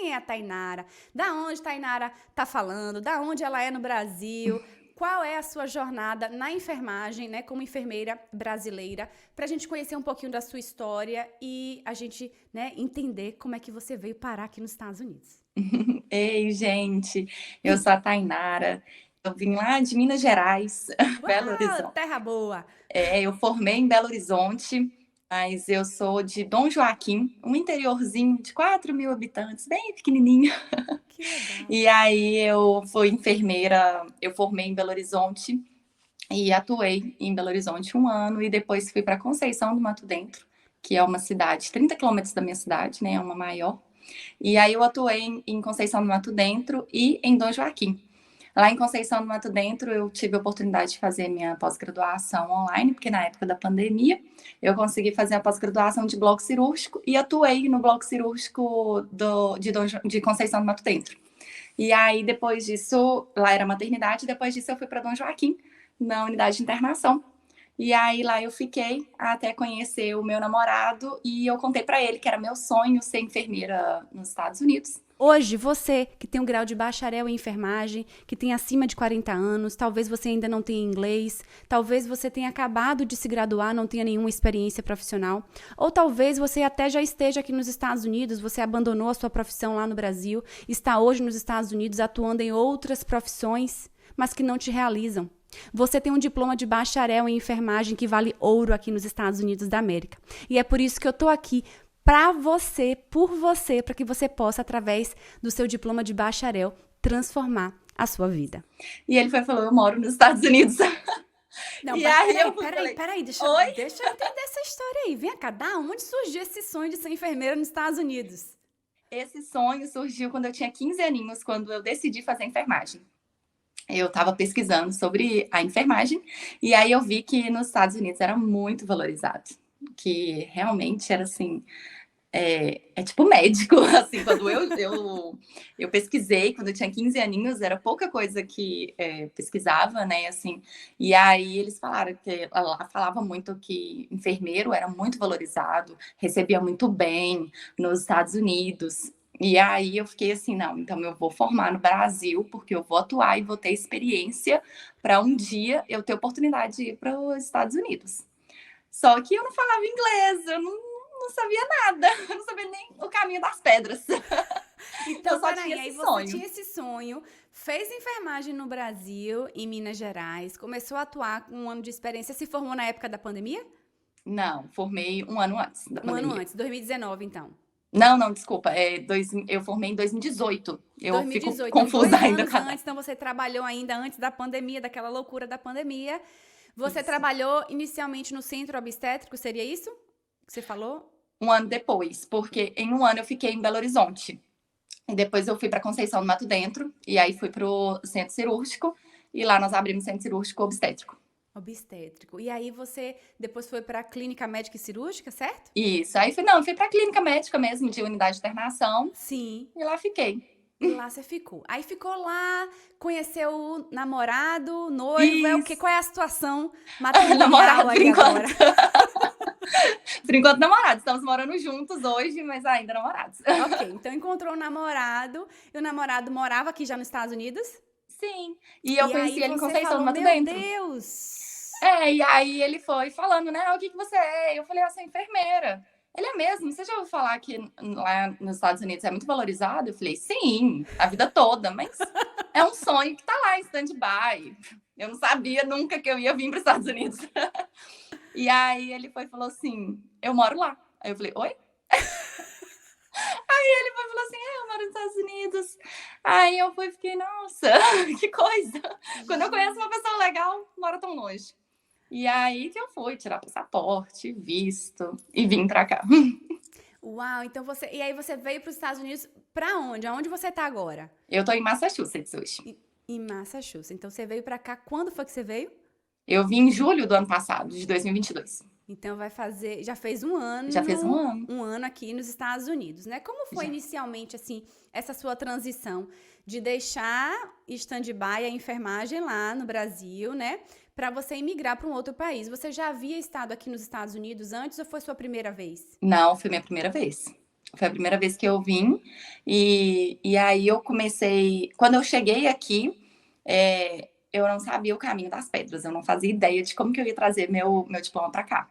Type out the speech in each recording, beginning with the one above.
Quem é a Tainara? Da onde Tainara tá falando? Da onde ela é no Brasil? Qual é a sua jornada na enfermagem, né, como enfermeira brasileira, para a gente conhecer um pouquinho da sua história e a gente, né, entender como é que você veio parar aqui nos Estados Unidos. Ei, gente, eu sou a Tainara. Eu vim lá de Minas Gerais, Belo Uau, Horizonte. terra boa! Eu formei em Belo Horizonte, mas eu sou de Dom Joaquim, um interiorzinho de 4.000 habitantes, bem pequenininho. Que legal. E aí eu fui enfermeira, eu formei em Belo Horizonte e atuei em Belo Horizonte um ano e depois fui para Conceição do Mato Dentro, que é uma cidade 30 quilômetros da minha cidade, né? É uma maior. E aí eu atuei em Conceição do Mato Dentro e em Dom Joaquim. Lá em Conceição do Mato Dentro, eu tive a oportunidade de fazer minha pós-graduação online, porque na época da pandemia eu consegui fazer a pós-graduação de bloco cirúrgico e atuei no bloco cirúrgico de Conceição do Mato Dentro. E aí, depois disso, lá era maternidade, depois disso eu fui para Dom Joaquim, na unidade de internação. E aí lá eu fiquei até conhecer o meu namorado e eu contei para ele que era meu sonho ser enfermeira nos Estados Unidos. Hoje, você que tem um grau de bacharel em enfermagem, que tem acima de 40 anos, talvez você ainda não tenha inglês, talvez você tenha acabado de se graduar, não tenha nenhuma experiência profissional, ou talvez você até já esteja aqui nos Estados Unidos, você abandonou a sua profissão lá no Brasil, está hoje nos Estados Unidos atuando em outras profissões, mas que não te realizam. Você tem um diploma de bacharel em enfermagem que vale ouro aqui nos Estados Unidos da América. E é por isso que eu tô aqui para você, por você, para que você possa, através do seu diploma de bacharel, transformar a sua vida. E ele foi falou, eu moro nos Estados Unidos. Não, E aí eu falei, peraí, deixa oi? eu entender essa história aí. Vem cá, da onde surgiu esse sonho de ser enfermeira nos Estados Unidos? Esse sonho surgiu quando eu tinha 15 aninhos, quando eu decidi fazer enfermagem. Eu estava pesquisando sobre a enfermagem e aí eu vi que nos Estados Unidos era muito valorizado, que realmente era assim, tipo médico, assim, quando eu pesquisei, quando eu tinha 15 aninhos, era pouca coisa que pesquisava, né, assim, e aí eles falaram que, lá falava muito que enfermeiro era muito valorizado, recebia muito bem nos Estados Unidos, e aí eu fiquei assim, não, então eu vou formar no Brasil, porque eu vou atuar e vou ter experiência para um dia eu ter oportunidade de ir para os Estados Unidos. Só que eu não falava inglês, eu não sabia nada, eu não sabia nem o caminho das pedras. Eu Então, só tinha peraí, esse aí você sonho. tinha esse sonho, fez enfermagem no Brasil, em Minas Gerais, começou a atuar com um ano de experiência, se formou na época da pandemia? Não, formei um ano antes da Um ano pandemia. antes, 2019, então. Não, não, desculpa. Eu formei em 2018. Eu fico 2018, então confusa 2 anos ainda. antes, então você trabalhou ainda antes da pandemia, daquela loucura da pandemia. Você Isso. trabalhou inicialmente no centro obstétrico, seria isso que você falou? Um ano depois, porque em um ano eu fiquei em Belo Horizonte. E depois eu fui para Conceição do Mato Dentro, e aí fui para o centro cirúrgico, e lá nós abrimos centro cirúrgico obstétrico. Obstétrico. E aí você depois foi para a clínica médica e cirúrgica, certo? Isso. Aí fui para a clínica médica mesmo, de unidade de internação, Sim. e lá fiquei. E lá você ficou. Aí ficou lá, conheceu o namorado, noivo, Isso. qual é a situação matrimonial Namorado por aí agora? enquanto. Por enquanto, namorados. Estamos morando juntos hoje, mas ainda namorados. Ok, então encontrou o namorado, e o namorado morava aqui já nos Estados Unidos? Sim. E eu E aí conheci ele em você Conceição do falou, Mato meu Dentro. Deus! E aí ele foi falando, né? O que que você é? Eu falei, eu sou enfermeira. Ele é mesmo? Você já ouviu falar que lá nos Estados Unidos é muito valorizado? Eu falei, sim, a vida toda, mas é um sonho que tá lá em stand-by. Eu não sabia nunca que eu ia vir para os Estados Unidos. E aí ele foi e falou assim, eu moro lá. Aí eu falei, oi? Ele foi e falou assim, eu moro nos Estados Unidos. Aí eu fui e fiquei, nossa, que coisa. Quando eu conheço uma pessoa legal, mora tão longe. E aí que eu fui tirar passaporte, visto e vim pra cá. Uau, então você. E aí você veio para os Estados Unidos para onde? Aonde você tá agora? Eu tô em Massachusetts hoje. Em Massachusetts. Então você veio para cá. Quando foi que você veio? Eu vim em julho do ano passado, de 2022. Então vai fazer. Já fez Já fez um ano. um ano aqui nos Estados Unidos, né? Como foi Já. inicialmente, assim, essa sua transição de deixar stand-by a enfermagem lá no Brasil, né? Para você imigrar para um outro país. Você já havia estado aqui nos Estados Unidos antes ou foi sua primeira vez? Não, foi minha primeira vez. Foi a primeira vez que eu vim. E aí eu comecei. Quando eu cheguei aqui, eu não sabia o caminho das pedras. Eu não fazia ideia de como que eu ia trazer meu diploma para cá.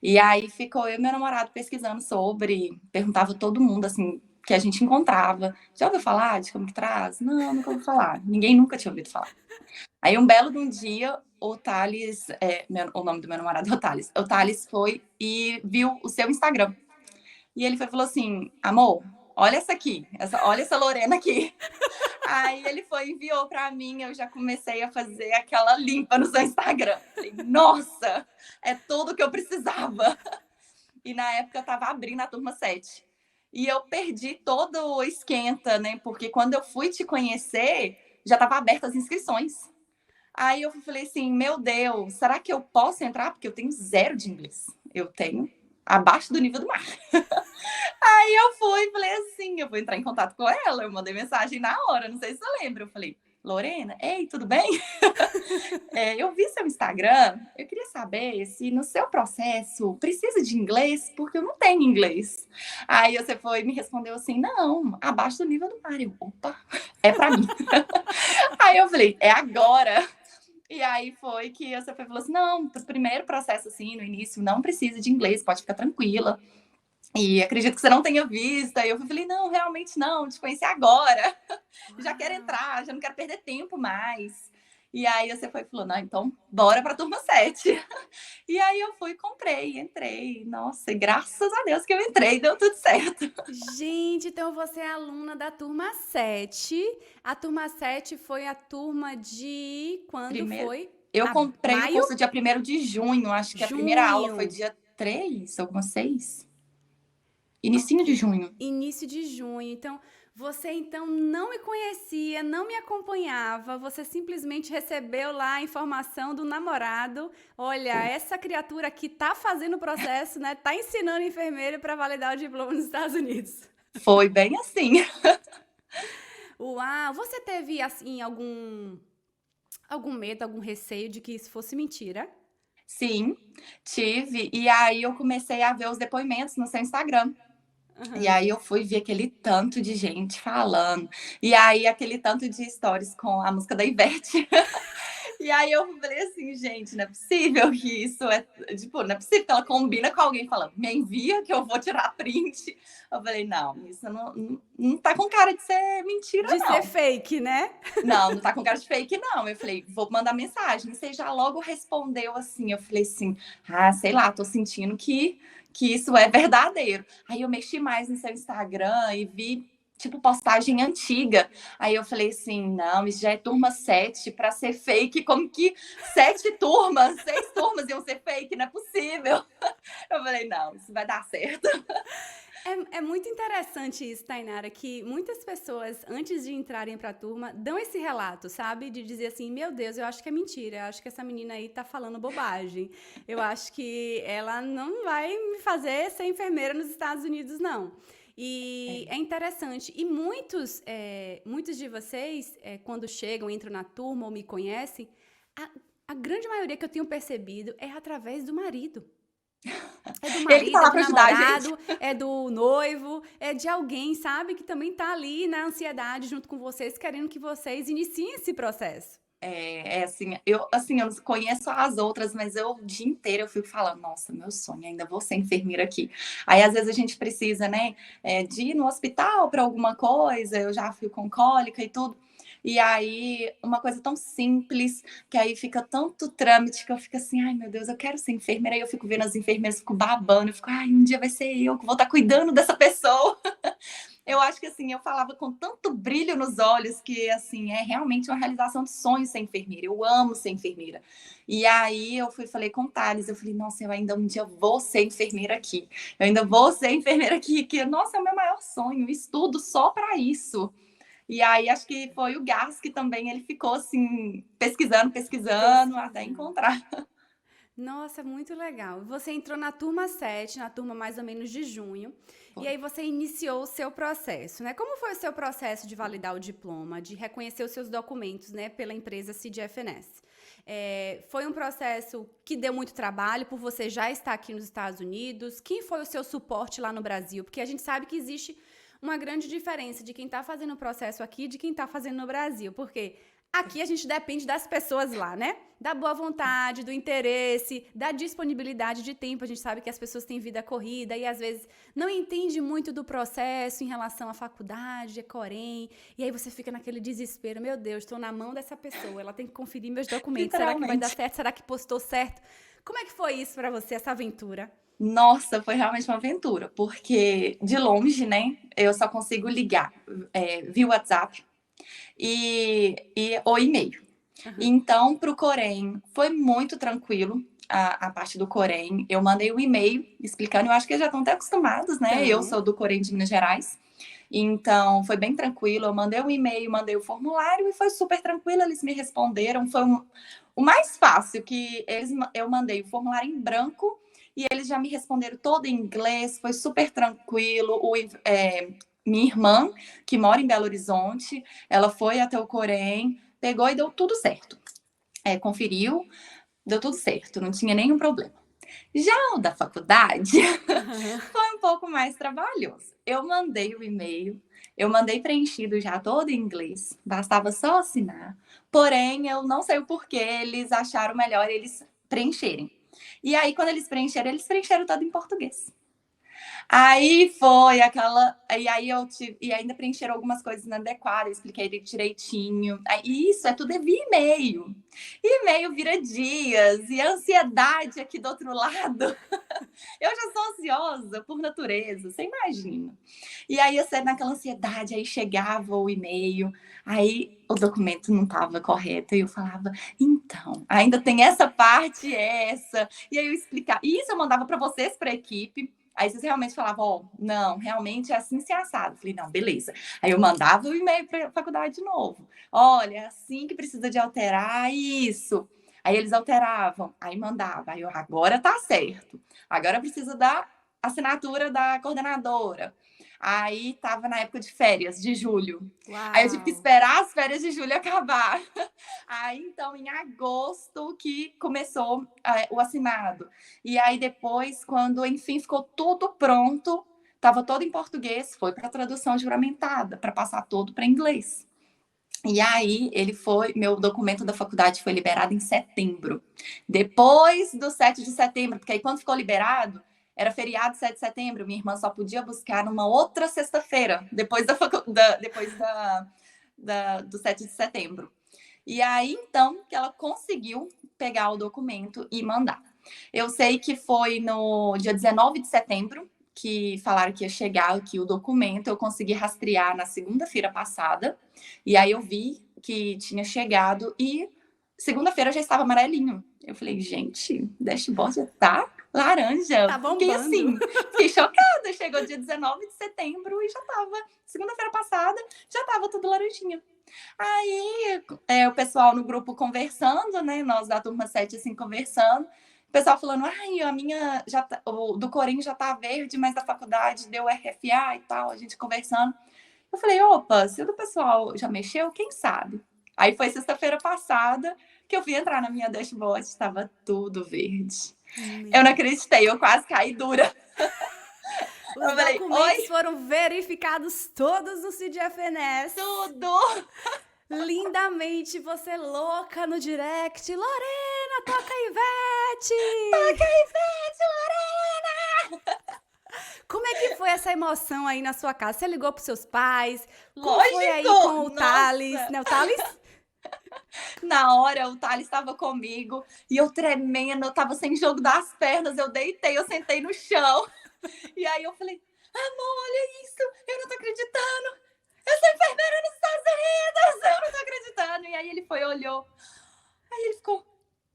E aí ficou eu e meu namorado pesquisando sobre, perguntava a todo mundo, assim, que a gente encontrava. Já ouviu falar de como que traz? Não, nunca ouvi falar. Ninguém nunca tinha ouvido falar. Aí um belo de um dia, o Thales, o nome do meu namorado é o Thales. O Thales foi e viu o seu Instagram. E ele foi, falou assim, amor, olha essa aqui, olha essa Lorena aqui. Aí ele foi e enviou para mim, eu já comecei a fazer aquela limpa no seu Instagram. Falei, nossa, é tudo que eu precisava. E na época eu estava abrindo a turma 7. E eu perdi todo o esquenta, né? Porque quando eu fui te conhecer, já estava abertas as inscrições. Aí eu falei assim, meu Deus, será que eu posso entrar? Porque eu tenho 0 de inglês. Eu tenho abaixo do nível do mar. Aí eu fui e falei assim, eu vou entrar em contato com ela. Eu mandei mensagem na hora, não sei se você lembra. Eu falei, Lorena, ei, tudo bem? Eu vi seu Instagram, eu queria saber se no seu processo precisa de inglês, porque eu não tenho inglês. Aí você foi e me respondeu assim, não, abaixo do nível do mar. Eu, opa, é pra mim. Aí eu falei, é agora. E aí foi que você falou assim, não, pro primeiro processo assim, no início, não precisa de inglês, pode ficar tranquila. E acredito que você não tenha visto. Aí eu falei, não, realmente não, te conheci agora. Já quero entrar, já não quero perder tempo mais. E aí você foi e falou, não, então bora pra turma 7. E aí eu fui, comprei, entrei. Nossa, e graças a Deus que eu entrei, deu tudo certo. Gente, então você é aluna da turma 7. A turma 7 foi a turma de quando Primeiro, foi? eu comprei o Maio? curso dia 1º de junho, acho que a primeira aula foi Junho. dia 3, alguma 6. Inicinho de Ok. junho. Início de junho. Então, você então não me conhecia, não me acompanhava, você simplesmente recebeu lá a informação do namorado. Olha, Foi. essa criatura aqui tá fazendo o processo, né? Tá ensinando enfermeiro para validar o diploma nos Estados Unidos. Foi bem assim. Uau, você teve assim algum medo, algum receio de que isso fosse mentira? Sim, tive. E aí eu comecei a ver os depoimentos no seu Instagram. E Aham. aí eu fui ver aquele tanto de gente falando. E aí aquele tanto de stories com a música da Ivete. E aí eu falei assim, gente, não é possível que isso é. Tipo, não é possível que ela combina com alguém falando, me envia que eu vou tirar print. Eu falei, não, isso não tá com cara de ser mentira, De ser não. fake, né? Não, não tá com cara de fake, não. Eu falei, vou mandar mensagem. Você já logo respondeu assim. Eu falei assim, sei lá, tô sentindo que isso é verdadeiro. Aí eu mexi mais no seu Instagram e vi, tipo, postagem antiga. Aí eu falei assim, não, isso já é turma 7 para ser fake. Como que 7 turmas, 6 turmas iam ser fake? Não é possível. Eu falei, não, isso vai dar certo. É muito interessante isso, Tainara, que muitas pessoas, antes de entrarem para a turma, dão esse relato, sabe? De dizer assim, meu Deus, eu acho que é mentira, eu acho que essa menina aí tá falando bobagem. Eu acho que ela não vai me fazer ser enfermeira nos Estados Unidos, não. E é interessante. E muitos de vocês, quando chegam, entram na turma ou me conhecem, a, a grande maioria que eu tenho percebido é através do marido. É do Ele tá marido, é lá do para ajudar a gente. namorado, é do noivo, é de alguém, sabe? Que também tá ali na ansiedade junto com vocês, querendo que vocês iniciem esse processo. Eu conheço as outras, mas eu o dia inteiro eu fico falando, nossa, meu sonho, ainda vou ser enfermeira aqui. Aí às vezes a gente precisa, né, de ir no hospital para alguma coisa, eu já fui com cólica e tudo. E aí, uma coisa tão simples, que aí fica tanto trâmite que eu fico assim, ai meu Deus, eu quero ser enfermeira. Aí eu fico vendo as enfermeiras, fico babando, eu fico, ai, um dia vai ser eu que vou estar cuidando dessa pessoa. Eu acho que assim, eu falava com tanto brilho nos olhos que assim, é realmente uma realização de sonho ser enfermeira. Eu amo ser enfermeira. E aí eu falei com o Thales, eu falei, nossa, eu ainda um dia vou ser enfermeira aqui. Eu ainda vou ser enfermeira aqui, que nossa, é o meu maior sonho, eu estudo só para isso. E aí acho que foi o Gás que também ele ficou assim, pesquisando até Pesquisando. encontrar. Nossa, muito legal. Você entrou na turma 7, na turma mais ou menos de junho. E aí você iniciou o seu processo, né? Como foi o seu processo de validar o diploma, de reconhecer os seus documentos, né, pela empresa CGFNS? Foi um processo que deu muito trabalho por você já estar aqui nos Estados Unidos? Quem foi o seu suporte lá no Brasil? Porque a gente sabe que existe uma grande diferença de quem está fazendo o processo aqui e de quem está fazendo no Brasil. Porque aqui a gente depende das pessoas lá, né? Da boa vontade, do interesse, da disponibilidade de tempo. A gente sabe que as pessoas têm vida corrida e às vezes não entende muito do processo em relação à faculdade, Corém. E aí você fica naquele desespero. Meu Deus, estou na mão dessa pessoa, ela tem que conferir meus documentos. Será que vai dar certo? Será que postou certo? Como é que foi isso para você, essa aventura? Nossa, foi realmente uma aventura, porque de longe, né, eu só consigo ligar via WhatsApp ou e-mail. Então, para o Corém, foi muito tranquilo a parte do Corém. Eu mandei um e-mail explicando, eu acho que eles já estão até acostumados, né? Eu sou do Corém de Minas Gerais. Então, foi bem tranquilo. Eu mandei um e-mail, mandei o formulário e foi super tranquilo. Eles me responderam. Foi o mais fácil, que eu mandei o formulário em branco e eles já me responderam todo em inglês. Foi super tranquilo. Minha irmã, que mora em Belo Horizonte, ela foi até o Corém, pegou e deu tudo certo. Conferiu, deu tudo certo, não tinha nenhum problema. Já o da faculdade foi um pouco mais trabalhoso. Eu mandei o e-mail, eu mandei preenchido já todo em inglês, bastava só assinar. Porém, eu não sei o porquê, eles acharam melhor eles preencherem. E aí, quando eles preencheram todo em português. Aí foi aquela. E ainda preencheram algumas coisas inadequadas, expliquei direitinho. E isso é tudo via e-mail. E-mail vira dias, e a ansiedade aqui do outro lado. Eu já sou ansiosa por natureza, você imagina. E aí, eu naquela ansiedade, aí chegava o e-mail, aí o documento não estava correto, e eu falava, então, ainda tem essa parte, essa. E aí eu explicava. E isso eu mandava para vocês, para a equipe. Aí vocês realmente falavam, não, realmente é assim se é assado. Eu falei, não, beleza. Aí eu mandava o e-mail para a faculdade de novo. Olha, é assim que precisa de alterar isso. Aí eles alteravam, aí mandava. Aí eu, agora tá certo. Agora precisa da assinatura da coordenadora. Aí tava na época de férias, de julho. Uau. Aí eu tive que esperar as férias de julho acabar. Aí, então, em agosto que começou o assinado. E aí depois, quando, enfim, ficou tudo pronto, estava todo em português, foi para tradução juramentada, para passar todo para inglês. E aí, meu documento da faculdade foi liberado em setembro. Depois do 7 de setembro, porque aí quando ficou liberado, era feriado 7 de setembro, minha irmã só podia buscar numa outra sexta-feira, depois do 7 de setembro. E aí, então, que ela conseguiu pegar o documento e mandar. Eu sei que foi no dia 19 de setembro que falaram que ia chegar aqui o documento. Eu consegui rastrear na segunda-feira passada. E aí eu vi que tinha chegado e segunda-feira já estava amarelinho. Eu falei, gente, dashboard já tá laranja. Tá bombando. Fiquei chocada. Chegou dia 19 de setembro e já tava, segunda-feira passada, já tava tudo laranjinha. Aí o pessoal no grupo conversando, né? Nós da turma 7 assim conversando. O pessoal falando, ai, a minha o do Corém já tá verde, mas da faculdade deu RFA e tal, a gente conversando. Eu falei, opa, se o do pessoal já mexeu, quem sabe? Aí foi sexta-feira passada que eu fui entrar na minha dashboard, estava tudo verde. Eu não acreditei, eu quase caí dura. Os documentos foram verificados todos no CGFNS. Tudo! Lindamente, você louca no direct. Lorena, toca Ivete! Toca Ivete, Lorena! Como é que foi essa emoção aí na sua casa? Você ligou pros seus pais? Lógico! Como foi aí com o Thales? Né, o Thales? Na hora, o Thales estava comigo e eu tremendo, eu tava sem jogo das pernas, eu deitei, eu sentei no chão. E aí eu falei, amor, olha isso, eu não tô acreditando. Eu sou enfermeira nos Estados Unidos, eu não tô acreditando. E aí ele olhou, aí ele ficou,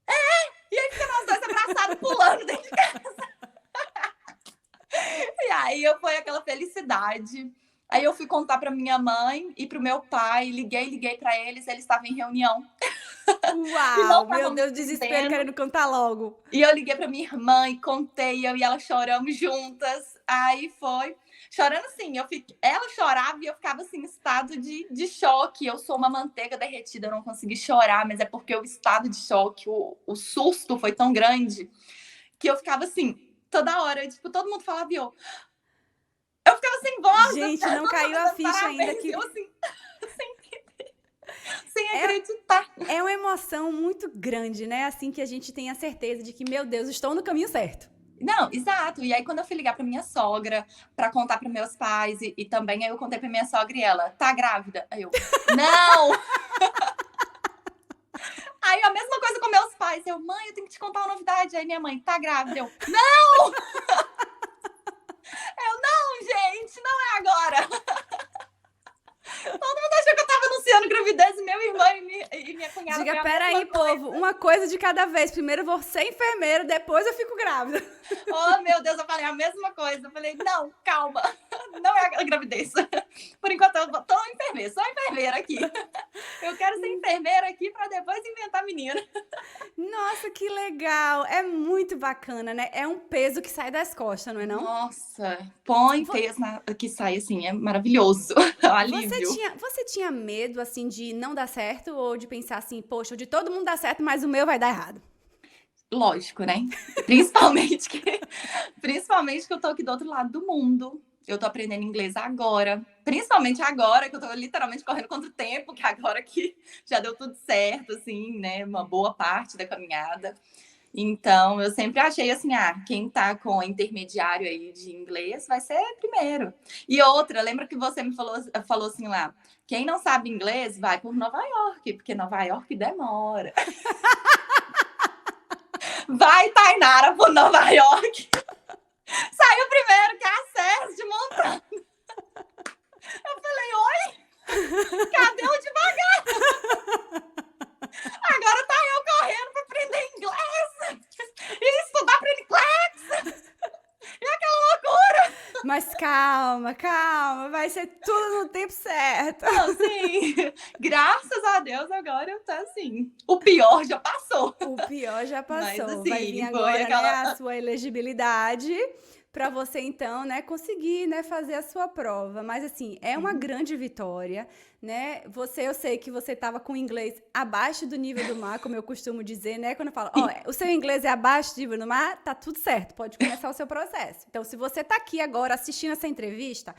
e aí fica nós dois abraçados, pulando dentro de casa. E aí foi aquela felicidade. Aí eu fui contar para minha mãe e para o meu pai, liguei para eles estavam em reunião e não Uau, meu estavam me Deus, desespero entendendo. querendo cantar logo. E eu liguei para minha irmã e contei, eu e ela choramos juntas. Aí foi. Chorando assim, ela chorava e eu ficava assim, em estado de choque. Eu sou uma manteiga derretida, eu não consegui chorar, mas é porque o estado de choque, o susto foi tão grande que eu ficava assim, toda hora, tipo, todo mundo falava e eu ficava sem voz, Gente, não todo mundo caiu a dando ficha ainda parabéns, e que eu assim, sem é, acreditar. é uma emoção muito grande, né? Assim que a gente tem a certeza de que, meu Deus, estou no caminho certo. Não, exato. E aí, quando eu fui ligar pra minha sogra, pra contar para meus pais, e também aí eu contei pra minha sogra e ela, tá grávida? Aí eu, não! Aí a mesma coisa com meus pais, eu, mãe, eu tenho que te contar uma novidade. Aí minha mãe, tá grávida? Eu, não, gente, não é agora. Todo mundo achou que eu tava anunciando gravidez, e meu irmão e minha cunhada foi Diga, a mesma peraí, coisa. povo, uma coisa de cada vez. Primeiro eu vou ser enfermeira, depois eu fico grávida. Oh, meu Deus, eu falei a mesma coisa. Eu falei, não, calma, não é a gravidez. Por enquanto, eu tô enfermeira, sou enfermeira aqui. Eu quero ser enfermeira aqui para depois inventar menina. Nossa, que legal! É muito bacana, né? É um peso que sai das costas, não é não? Nossa, põe Vo- peso que sai assim, é maravilhoso. Alívio. Você tinha medo, assim, de não dar certo ou de pensar assim, poxa, de todo mundo dá certo, mas o meu vai dar errado? Lógico, né? Principalmente principalmente que eu tô aqui do outro lado do mundo. Eu tô aprendendo inglês agora. Principalmente agora, que eu tô literalmente correndo contra o tempo, que agora que já deu tudo certo, assim, né? Uma boa parte da caminhada. Então, eu sempre achei assim, quem tá com intermediário aí de inglês vai ser primeiro. E outra, lembra que você me falou assim lá, quem não sabe inglês vai por Nova York, porque Nova York demora. Vai, Tainara, por Nova York. Saiu primeiro, que é a Cés de Montana. Eu falei, oi? Cadê o devagar? Agora tá eu correndo pra aprender inglês. E estudar pra inglês. E aquela loucura. Mas calma, calma, vai ser tudo no tempo certo. Não, sim. Graças a Deus, agora tá assim. O pior já passou. O pior já Mas passou. Vai vir assim, foi agora, né, aquela. a sua elegibilidade para você então, né, conseguir, né, fazer a sua prova. Mas assim, é uma grande vitória, né? Eu sei que você estava com o inglês abaixo do nível do mar, como eu costumo dizer, né? Quando eu falo, o seu inglês é abaixo do nível do mar, tá tudo certo, pode começar o seu processo. Então, se você tá aqui agora assistindo essa entrevista,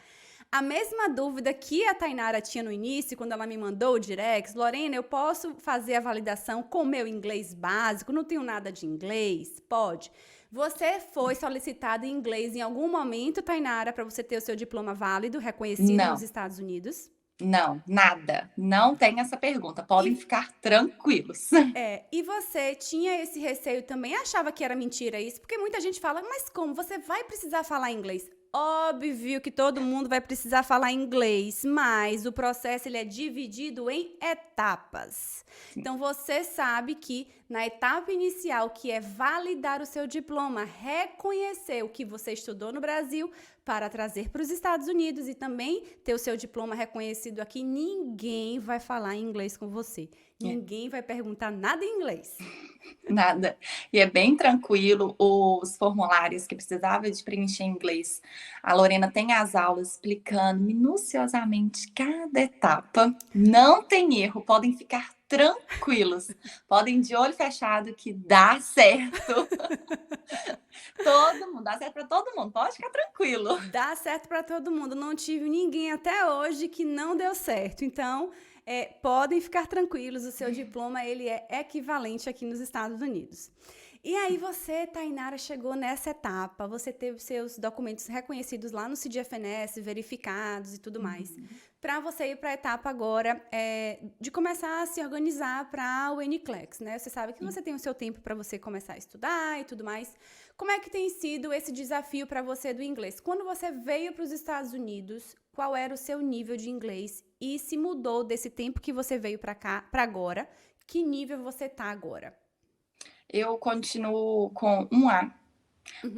a mesma dúvida que a Tainara tinha no início, quando ela me mandou o direct, Lorena, eu posso fazer a validação com o meu inglês básico? Não tenho nada de inglês? Pode. Você foi solicitado em inglês em algum momento, Tainara, para você ter o seu diploma válido, reconhecido nos Não, Estados Unidos? não, nada. Não tem essa pergunta. Podem ficar tranquilos. E você tinha esse receio também? Achava que era mentira isso? Porque muita gente fala, mas como? Você vai precisar falar inglês? Óbvio que todo mundo vai precisar falar inglês, mas o processo ele é dividido em etapas. Então você sabe que na etapa inicial, que é validar o seu diploma, reconhecer o que você estudou no Brasil para trazer para os Estados Unidos e também ter o seu diploma reconhecido aqui, ninguém vai falar inglês com você. Ninguém vai perguntar nada em inglês. Nada. E é bem tranquilo. Os formulários que precisava de preencher em inglês, a Lorena tem as aulas explicando minuciosamente cada etapa. Não tem erro, podem ficar tranquilos. Podem de olho fechado que dá certo. Todo mundo, dá certo para todo mundo. Pode ficar tranquilo. Dá certo para todo mundo. Não tive ninguém até hoje que não deu certo. Então, podem ficar tranquilos. O seu diploma ele é equivalente aqui nos Estados Unidos. E aí você, Tainara, chegou nessa etapa. Você teve seus documentos reconhecidos lá no CDFNS, verificados e tudo mais. Para você ir para a etapa agora de começar a se organizar para o NCLEX, né? Você sabe que você tem o seu tempo para você começar a estudar e tudo mais. Como é que tem sido esse desafio para você do inglês? Quando você veio para os Estados Unidos, qual era o seu nível de inglês? E se mudou desse tempo que você veio para cá, para agora? Que nível você tá agora? Eu continuo com um A,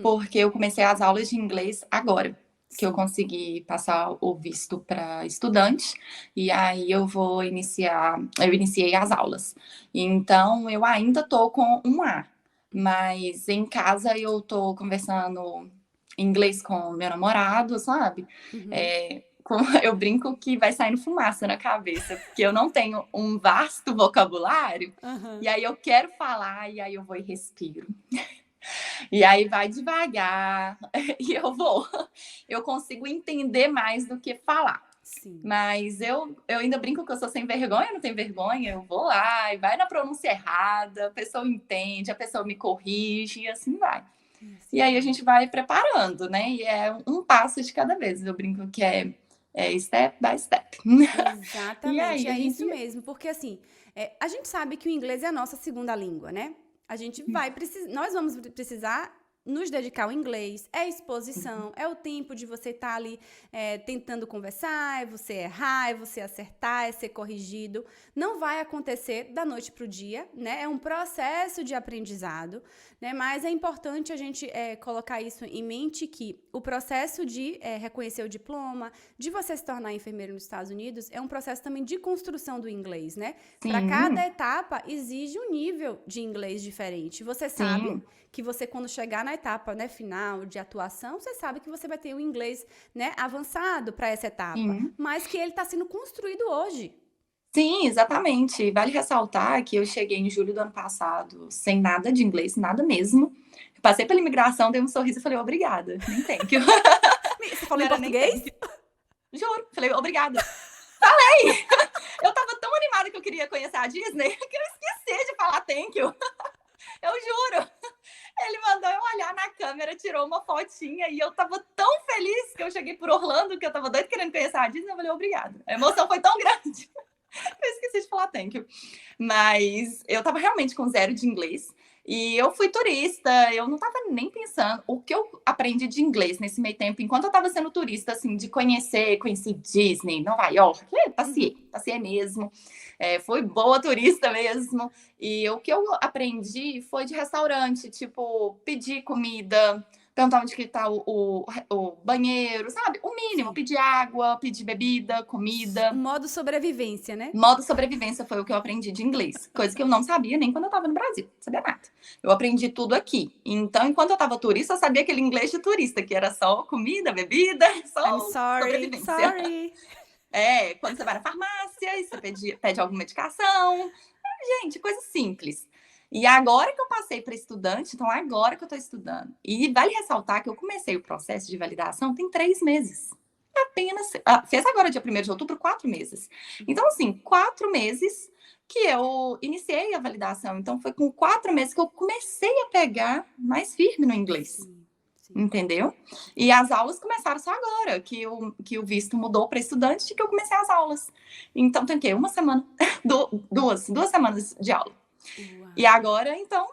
porque eu comecei as aulas de inglês agora. que eu Sim. consegui passar o visto para estudante, e aí eu iniciei as aulas. Então, eu ainda tô com um A, mas em casa eu tô conversando inglês com meu namorado, sabe? Uhum. Eu brinco que vai saindo fumaça na cabeça, porque eu não tenho um vasto vocabulário, e Aham. aí eu quero falar, e aí eu vou e respiro. E aí vai devagar, e eu vou. Eu consigo entender mais do que falar. Sim. Mas eu ainda brinco que eu sou sem vergonha, não tenho vergonha. Eu vou lá e vai na pronúncia errada, a pessoa entende, a pessoa me corrige e assim vai. E E assim aí a vai. gente vai preparando, né? E é um passo de cada vez. Eu brinco que é step by step. E Exatamente, aí a é gente. isso mesmo, porque assim, a gente sabe que o inglês é a nossa segunda língua, né? A gente vai precisar, nós vamos precisar nos dedicar ao inglês, é exposição, é o tempo de você estar ali tentando conversar, é você errar, é você acertar, é ser corrigido. Não vai acontecer da noite para o dia, né? É um processo de aprendizado, né? Mas é importante a gente colocar isso em mente que o processo de reconhecer o diploma, de você se tornar enfermeiro nos Estados Unidos, é um processo também de construção do inglês, né? Para Sim, cada etapa exige um nível de inglês diferente. Você sabe sim, que você, quando chegar na etapa, né, final de atuação, você sabe que você vai ter um inglês, né, avançado para essa etapa, sim. mas que ele está sendo construído hoje. Sim, exatamente. Vale ressaltar que eu cheguei em julho do ano passado sem nada de inglês, nada mesmo. Passei pela imigração, dei um sorriso e falei, obrigada, nem thank you. Você falou Não em era nem português? thank you. Juro, falei, obrigada. Eu tava tão animada que eu queria conhecer a Disney que eu esqueci de falar thank you. Eu juro. Ele mandou eu olhar na câmera, tirou uma fotinha e eu tava tão feliz que eu cheguei por Orlando, que eu tava doido querendo conhecer a Disney. Eu falei, obrigada. A emoção foi tão grande. Eu esqueci de falar thank you. Mas eu tava realmente com zero de inglês. E eu fui turista, eu não tava nem pensando. O que eu aprendi de inglês nesse meio tempo, enquanto eu tava sendo turista, assim, de conheci Disney, Nova York, Uhum. passei mesmo. Fui boa turista mesmo. E o que eu aprendi foi de restaurante, tipo, pedir comida, perguntar onde que tá o banheiro, sabe? O mínimo, Sim. pedir água, pedir bebida, O comida. modo sobrevivência, né? Modo sobrevivência foi o que eu aprendi de inglês, coisa que eu não sabia nem quando eu estava no Brasil, não sabia nada. Eu aprendi tudo aqui. Então, enquanto eu estava turista, eu sabia aquele inglês de turista, que era só comida, bebida, I'm só sorry, sobrevivência. sorry. Quando você vai na farmácia e você pede alguma medicação. Gente, coisa simples. E agora que eu passei para estudante, então agora que eu estou estudando. E vale ressaltar que eu comecei o processo de validação tem 3 meses. Apenas. Fez agora, dia 1º de outubro, 4 meses. Então, assim, 4 meses que eu iniciei a validação. Então, foi com 4 meses que eu comecei a pegar mais firme no inglês. Sim, sim. Entendeu? E as aulas começaram só agora, que o visto mudou para estudante, de que eu comecei as aulas. Então, tem o quê? Uma semana, duas semanas de aula. E Uau. agora, então,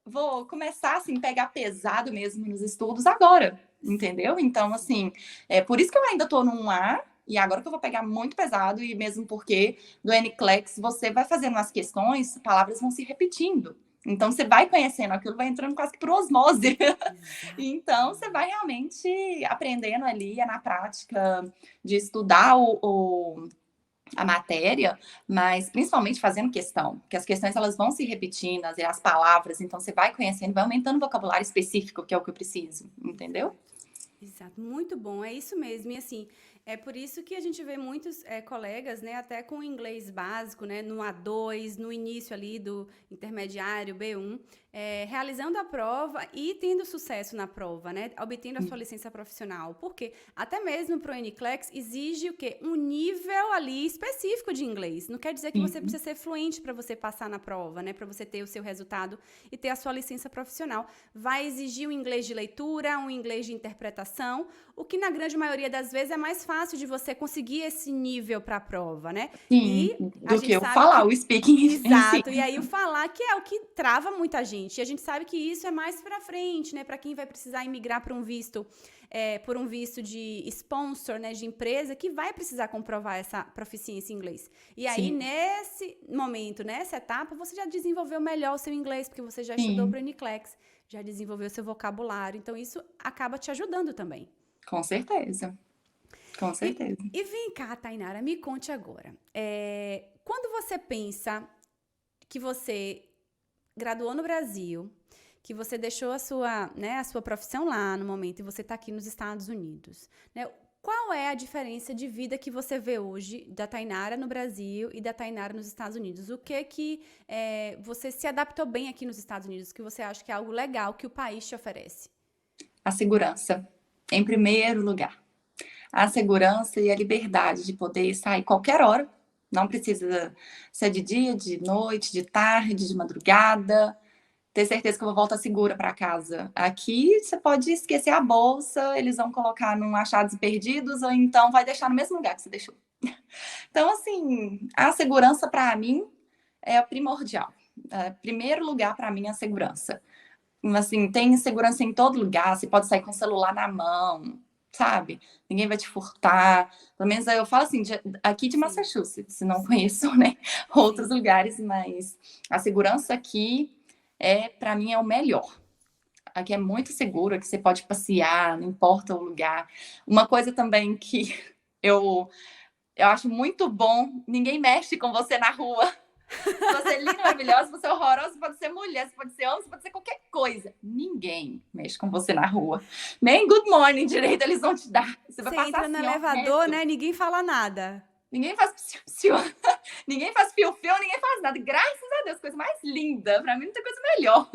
vou começar, assim, pegar pesado mesmo nos estudos agora, Sim, entendeu? Então, sim. assim, é por isso que eu ainda tô num A, e agora que eu vou pegar muito pesado, e mesmo porque do NCLEX você vai fazendo as questões, palavras vão se repetindo. Então, você vai conhecendo aquilo, vai entrando quase que por osmose. Então, você vai Exatamente. realmente aprendendo ali, na prática de estudar a matéria, mas principalmente fazendo questão, porque as questões elas vão se repetindo, as palavras, então você vai conhecendo, vai aumentando o vocabulário específico, que é o que eu preciso, entendeu? Exato. Exato, muito bom, é isso mesmo. E assim, é por isso que a gente vê muitos colegas, né, até com inglês básico, né, no A2, no início ali do intermediário B1, realizando a prova e tendo sucesso na prova, né, obtendo a sua licença profissional. Porque até mesmo para o NCLEX exige o quê? Um nível ali específico de inglês. Não quer dizer que você Sim, precisa ser fluente para você passar na prova, né, para você ter o seu resultado e ter a sua licença profissional. Vai exigir um inglês de leitura, um inglês de interpretação, o que na grande maioria das vezes é mais fácil de você conseguir esse nível para a prova, né? sim, E a do que gente eu sabe falar, que o speaking em si. exato, e aí o falar que é o que trava muita gente. E a gente sabe que isso é mais para frente, né, para quem vai precisar imigrar para um visto por um visto de sponsor, né, de empresa, que vai precisar comprovar essa proficiência em inglês. E aí, Sim, nesse momento, nessa etapa, você já desenvolveu melhor o seu inglês, porque você já estudou para sim, o NCLEX. já desenvolveu seu vocabulário. Então, isso acaba te ajudando também. Com certeza. Com certeza. E vem cá, Tainara, me conte agora. Quando você pensa que você graduou no Brasil, que você deixou a sua profissão lá no momento e você está aqui nos Estados Unidos, né? Qual é a diferença de vida que você vê hoje da Tainara no Brasil e da Tainara nos Estados Unidos? O que você se adaptou bem aqui nos Estados Unidos, que você acha que é algo legal que o país te oferece? A segurança, em primeiro lugar. A segurança e a liberdade de poder sair qualquer hora. Não precisa ser de dia, de noite, de tarde, de madrugada. Ter certeza que eu vou voltar segura para casa. Aqui você pode esquecer a bolsa, eles vão colocar num achados e perdidos, ou então vai deixar no mesmo lugar que você deixou. Então, assim, a segurança para mim é primordial. Primeiro lugar para mim é a segurança. Assim, tem segurança em todo lugar, você pode sair com o celular na mão, sabe? Ninguém vai te furtar. Pelo menos eu falo assim, aqui de Massachusetts, não conheço, né, outros lugares, mas a segurança aqui para mim é o melhor. Aqui é muito seguro, aqui você pode passear, não importa o lugar. Uma coisa também que eu acho muito bom, ninguém mexe com você na rua. Você é linda, maravilhosa, você é horrorosa, você pode ser mulher, você pode ser homem, você pode ser qualquer coisa. Ninguém mexe com você na rua. Nem good morning direito eles vão te dar. Você vai passar entra assim, no elevador, reto. né? Ninguém fala nada. Ninguém faz psiu, ninguém faz fio-fio, ninguém faz nada. Graças a Deus, coisa mais linda. Pra mim não tem coisa melhor.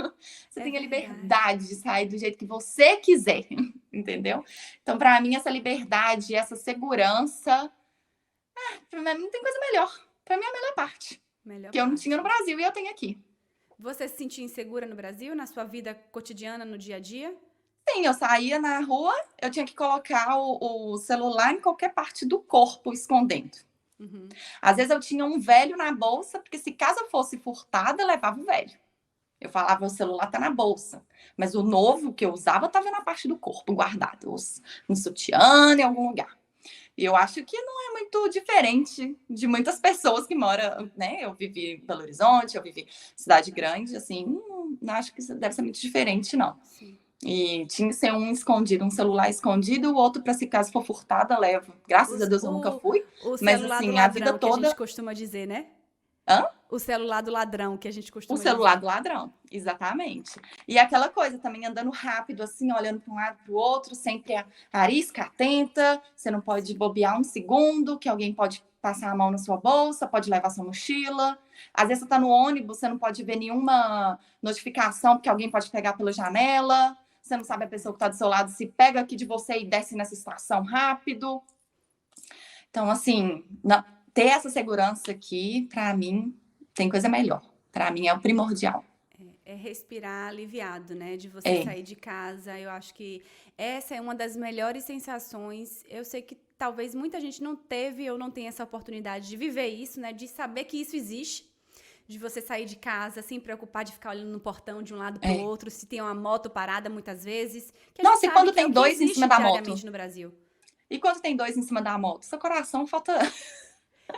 Você tem a liberdade de sair do jeito que você quiser, entendeu? Então, pra mim, essa liberdade, essa segurança, pra mim não tem coisa melhor. Pra mim é a melhor parte. Que eu não tinha no Brasil e eu tenho aqui. Você se sentia insegura no Brasil, na sua vida cotidiana, no dia a dia? Sim, eu saía na rua, eu tinha que colocar o celular em qualquer parte do corpo, escondendo. Uhum. Às vezes eu tinha um velho na bolsa, porque se caso eu fosse furtada, eu levava o velho. Eu falava, o celular tá na bolsa. Mas o novo que eu usava tava na parte do corpo, guardado. No sutiã, em algum lugar. E eu acho que não é muito diferente de muitas pessoas que moram, né? Eu vivi em Belo Horizonte, eu vivi em cidade grande, assim, não acho que isso deve ser muito diferente, não. Sim. E tinha que ser um escondido, um celular escondido, o outro para se caso for furtada, leva. Graças a Deus eu nunca fui. O Mas celular assim, do a vida ladrão, toda. que a gente costuma dizer, né? Hã? O celular do ladrão, que a gente costuma O dizer. celular do ladrão, exatamente. E aquela coisa também andando rápido, assim, olhando para um lado para o outro, sempre a arisca atenta, você não pode bobear um segundo, que alguém pode passar a mão na sua bolsa, pode levar sua mochila. Às vezes você está no ônibus, você não pode ver nenhuma notificação, porque alguém pode pegar pela janela. Você não sabe a pessoa que está do seu lado se pega aqui de você e desce nessa estação rápido. Então, assim, ter essa segurança aqui, para mim, tem coisa melhor. Para mim é o primordial. É respirar aliviado, né? De você sair de casa. Eu acho que essa é uma das melhores sensações. Eu sei que talvez muita gente não teve ou não tenha essa oportunidade de viver isso, né? De saber que isso existe. De você sair de casa sem preocupar de ficar olhando no portão de um lado para o outro, se tem uma moto parada muitas vezes. Que Nossa, e quando tem dois em cima da moto? No Brasil. E quando tem dois em cima da moto? Seu coração falta...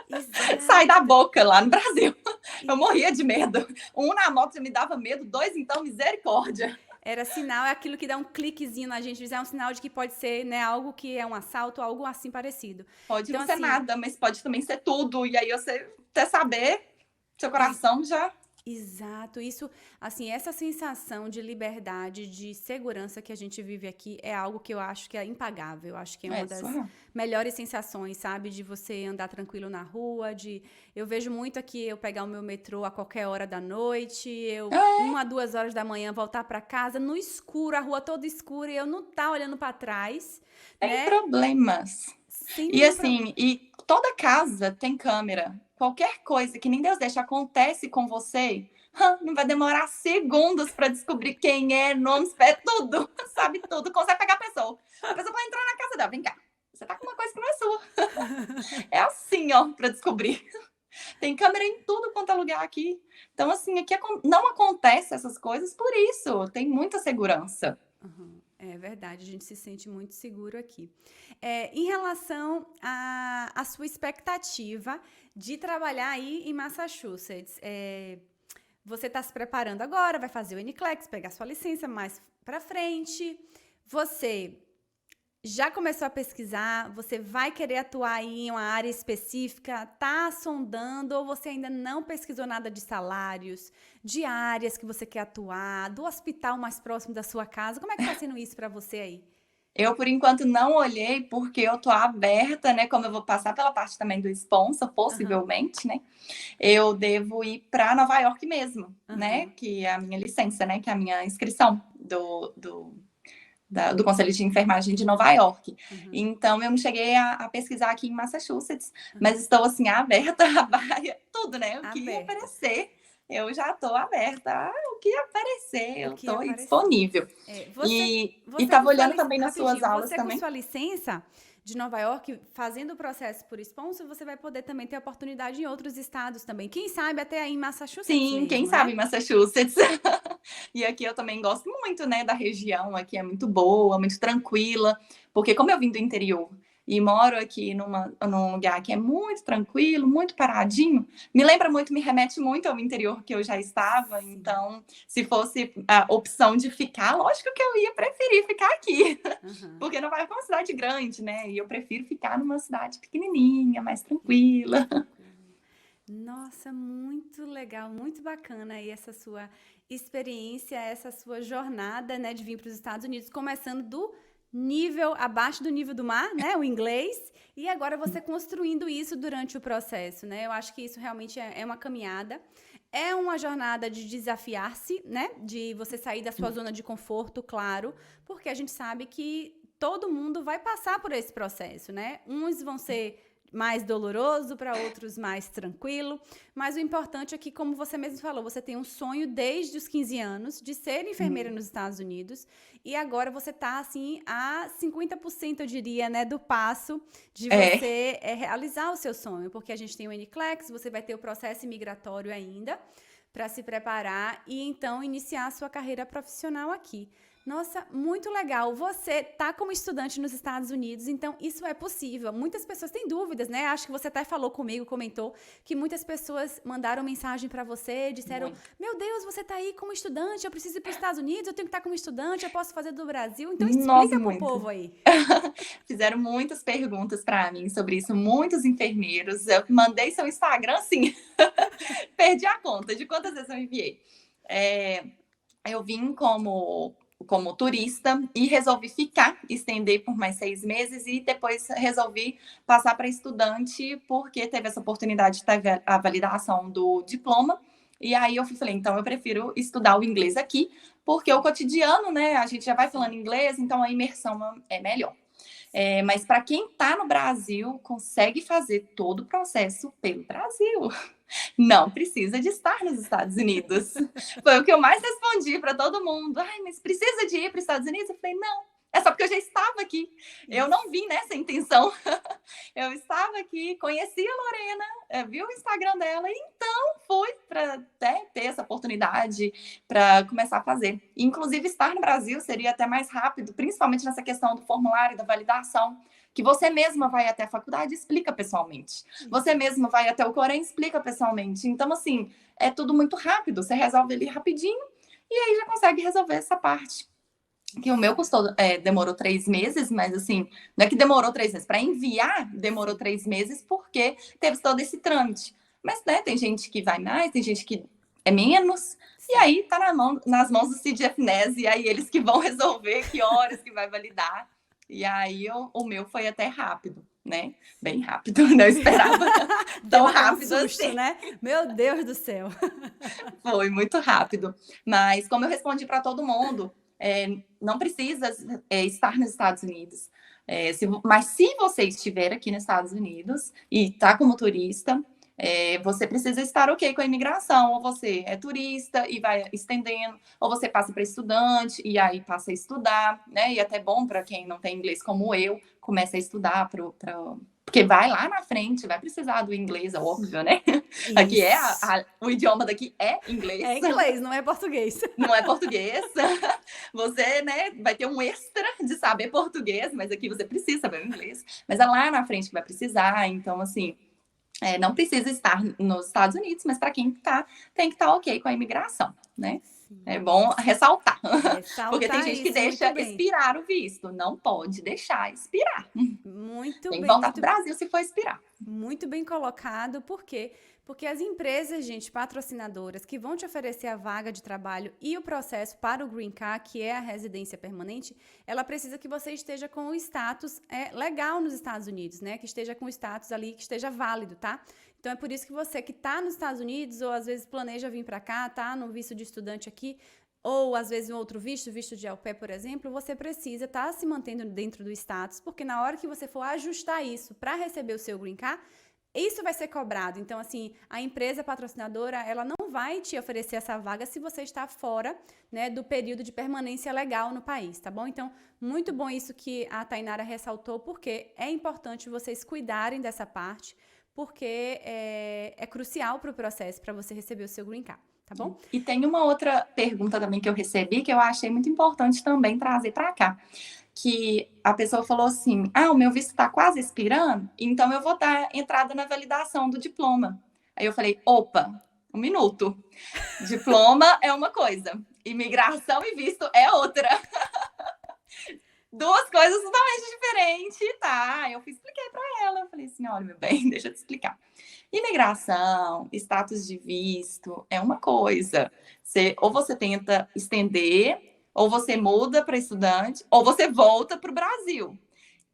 Exato. Sai da boca lá no Brasil. Eu morria de medo. Um na moto me dava medo, dois então, misericórdia. Era sinal, é aquilo que dá um cliquezinho na gente, é um sinal de que pode ser, né, algo que é um assalto, algo assim parecido. Pode não ser nada, mas pode também ser tudo. E aí você até saber, seu coração já... Exato, isso, assim, essa sensação de liberdade, de segurança que a gente vive aqui é algo que eu acho que é impagável, eu acho que é uma das melhores sensações, sabe, de você andar tranquilo na rua, eu vejo muito aqui eu pegar o meu metrô a qualquer hora da noite, 1 a 2 horas da manhã voltar para casa no escuro, a rua toda escura e eu não tá olhando para trás, Tem problemas. E assim, e toda casa tem câmera. Qualquer coisa que nem Deus deixa acontece com você, não vai demorar segundos para descobrir quem é, nomes, tudo, sabe tudo, consegue pegar a pessoa. A pessoa vai entrar na casa dela, vem cá, você tá com uma coisa que não é sua. É assim, ó, para descobrir. Tem câmera em tudo quanto é lugar aqui. Então, assim, aqui não acontece essas coisas por isso, tem muita segurança. É verdade, a gente se sente muito seguro aqui. Em relação à sua expectativa de trabalhar aí em Massachusetts, você está se preparando agora, vai fazer o NCLEX, pegar sua licença mais para frente. Você já começou a pesquisar? Você vai querer atuar em uma área específica? Tá sondando ou você ainda não pesquisou nada de salários, de áreas que você quer atuar, do hospital mais próximo da sua casa? Como é que tá sendo isso para você aí? Eu, por enquanto, não olhei, porque eu tô aberta, né? Como eu vou passar pela parte também do sponsor, Aham, possivelmente, né? Eu devo ir para Nova York mesmo, né? aham, Que é a minha licença, né? Que é a minha inscrição do Conselho de Enfermagem de Nova York. aham. Então, eu não cheguei a pesquisar aqui em Massachusetts, mas Aham. estou, assim, aberta a tudo, né? O que Aberta. aparecer, eu já estou aberta. O que aparecer, O eu que estou aparecer. disponível. Você, E você com estava sua olhando também nas suas rapidinho, aulas você com também. sua licença de Nova York, fazendo o processo por sponsor, você vai poder também ter oportunidade em outros estados também. Quem sabe até aí em Massachusetts Sim, quem mesmo, sabe né? em Massachusetts. E aqui eu também gosto muito, né, da região. Aqui é muito boa, muito tranquila. Porque como eu vim do interior e moro aqui num lugar que é muito tranquilo, muito paradinho, me lembra muito, me remete muito ao interior que eu já estava. Sim. Então, se fosse a opção de ficar, lógico que eu ia preferir ficar aqui. Aham. Porque Nova York é uma cidade grande, né? E eu prefiro ficar numa cidade pequenininha, mais Mais tranquila. tranquilo. Nossa, muito legal, muito bacana aí essa sua experiência, essa sua jornada, né, de vir para os Estados Unidos, começando do nível abaixo do nível do mar, né, o inglês, e agora você construindo isso durante o processo, né? Eu acho que isso realmente é uma caminhada, é uma jornada de desafiar-se, né, de você sair da sua zona de conforto, claro, porque a gente sabe que todo mundo vai passar por esse processo, né? Uns vão ser mais doloroso, para outros mais tranquilo, mas o importante é que, como você mesmo falou, você tem um sonho desde os 15 anos de ser enfermeira nos Estados Unidos e agora você está assim a 50%, eu diria, né, do passo de É. você realizar o seu sonho, porque a gente tem o NCLEX, você vai ter o processo imigratório ainda para se preparar e então iniciar a sua carreira profissional aqui. Nossa, muito legal. Você tá como estudante nos Estados Unidos, então isso é possível. Muitas pessoas têm dúvidas, né? Acho que você até falou comigo, comentou que muitas pessoas mandaram mensagem para você, disseram: Muito. "Meu Deus, você tá aí como estudante, eu preciso ir para os Estados Unidos, eu tenho que estar como estudante, eu posso fazer do Brasil". Então Nossa, explica pro muito. povo aí. Fizeram muitas perguntas para mim sobre isso, muitos enfermeiros. Eu mandei seu Instagram, assim, perdi a conta de quantas vezes eu enviei. É, eu vim como turista e resolvi ficar, estender por mais 6 meses e depois resolvi passar para estudante porque teve essa oportunidade de ter a validação do diploma. E aí eu falei, então eu prefiro estudar o inglês aqui, porque o cotidiano, né, a gente já vai falando Sim, inglês, então a imersão é melhor. sim. Mas para quem está no Brasil, consegue fazer todo o processo pelo Brasil. Não precisa de estar nos Estados Unidos. Foi o que eu mais respondi para todo mundo. Ai, mas precisa de ir para os Estados Unidos? Eu falei, não. É só porque eu já estava aqui. Eu não Isso. vim nessa intenção. Eu estava aqui, conheci a Lorena, vi o Instagram dela, e então fui para ter essa oportunidade para começar a fazer. Inclusive, estar no Brasil seria até mais rápido, principalmente nessa questão do formulário, da validação, que você mesma vai até a faculdade e explica pessoalmente. Você Isso. mesma vai até o Corém e explica pessoalmente. Então, assim, é tudo muito rápido. Você resolve ali rapidinho e aí já consegue resolver essa parte. Que o meu Certo. custou, demorou 3 meses, mas assim, não é que demorou 3 meses. Para enviar, demorou Sim. 3 meses, porque teve todo esse trâmite. Mas, né, tem gente que vai mais, tem gente que é menos. E Sim. aí tá nas mãos do CGFNES, e aí eles que vão resolver que horas que vai validar. E aí o meu foi até rápido, né? Bem rápido, não esperava Deu tão até um rápido susto, assim. né? Meu Deus do céu. Foi muito rápido. Mas como eu respondi para todo mundo, não precisa estar nos Estados Unidos. Mas se você estiver aqui nos Estados Unidos e está como turista, você precisa estar ok com a imigração. Ou você é turista e vai estendendo, ou você passa para estudante e aí passa a estudar, né? E é até bom para quem não tem inglês como eu, começa a estudar porque vai lá na frente, vai precisar do inglês, é óbvio, né? Aqui Isso. o idioma daqui é inglês, É inglês, não é português. não é português. Você, né, vai ter um extra de saber português, mas aqui você precisa saber o inglês. Mas é lá na frente que vai precisar. Então, assim, Não precisa estar nos Estados Unidos, mas para quem está, tem que estar ok com a imigração, né? Sim. É bom ressaltar. Porque tem Ressaltar gente que isso, muito deixa bem. expirar o visto. Não pode deixar expirar. Muito Tem que bem, voltar para o Brasil se for expirar. muito bem colocado. Por quê? Porque as empresas, gente, patrocinadoras que vão te oferecer a vaga de trabalho e o processo para o Green Card, que é a residência permanente, ela precisa que você esteja com o status legal nos Estados Unidos, né? Que esteja com o status ali, que esteja válido, tá? Então é por isso que você que está nos Estados Unidos ou às vezes planeja vir para cá, tá no visto de estudante aqui, ou às vezes um outro visto de au pair, por exemplo, você precisa estar se mantendo dentro do status, porque na hora que você for ajustar isso para receber o seu Green Card, isso vai ser cobrado. Então, assim, a empresa patrocinadora, ela não vai te oferecer essa vaga se você está fora, né, do período de permanência legal no país, tá bom? Então, muito bom isso que a Tainara ressaltou, porque é importante vocês cuidarem dessa parte, porque é crucial para o processo, para você receber o seu Green Card, tá bom? E tem uma outra pergunta também que eu recebi, que eu achei muito importante também trazer para cá. Que a pessoa falou assim: o meu visto está quase expirando, então eu vou dar entrada na validação do diploma. Aí eu falei: opa, um minuto. Diploma é uma coisa, imigração e visto é outra. Duas coisas totalmente diferentes, tá? Eu expliquei para ela. Eu falei assim: olha, meu bem, deixa eu te explicar. Imigração, status de visto é uma coisa. Ou você tenta estender, ou você muda para estudante, ou você volta para o Brasil.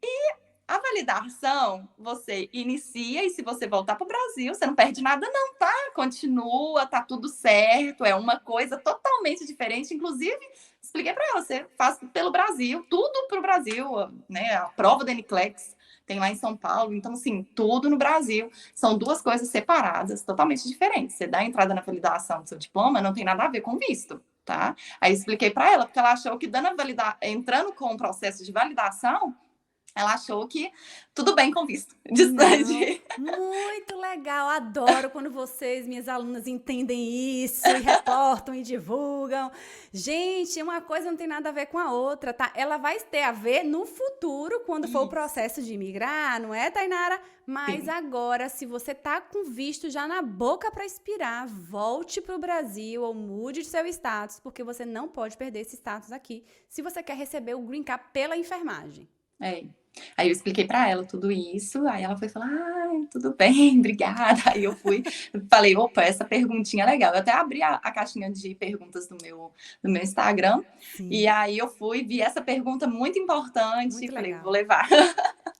E a validação, você inicia e se você voltar para o Brasil, você não perde nada não, tá? Continua, tá tudo certo, é uma coisa totalmente diferente. Inclusive, expliquei para ela, você faz pelo Brasil, tudo para o Brasil, né? A prova da NCLEX tem lá em São Paulo, então, assim, tudo no Brasil. São duas coisas separadas, totalmente diferentes. Você dá a entrada na validação do seu diploma, não tem nada a ver com visto, tá? Aí eu expliquei para ela, porque ela achou que entrando com o processo de validação, ela achou que tudo bem com visto. Não, Distante. muito legal. Adoro quando vocês, minhas alunas, entendem isso e reportam e divulgam. Gente, uma coisa não tem nada a ver com a outra, tá? Ela vai ter a ver no futuro, quando for o processo de imigrar, não é, Tainara? Mas Sim. agora, se você tá com visto já na boca para expirar, volte pro Brasil ou mude de seu status, porque você não pode perder esse status aqui, se você quer receber o Green Card pela enfermagem. Aí eu expliquei para ela tudo isso, aí ela foi falar, tudo bem, obrigada. Aí eu falei, opa, essa perguntinha é legal. Eu até abri a caixinha de perguntas do meu Instagram, Sim. e aí eu vi essa pergunta muito importante, Muito e falei, legal. vou levar.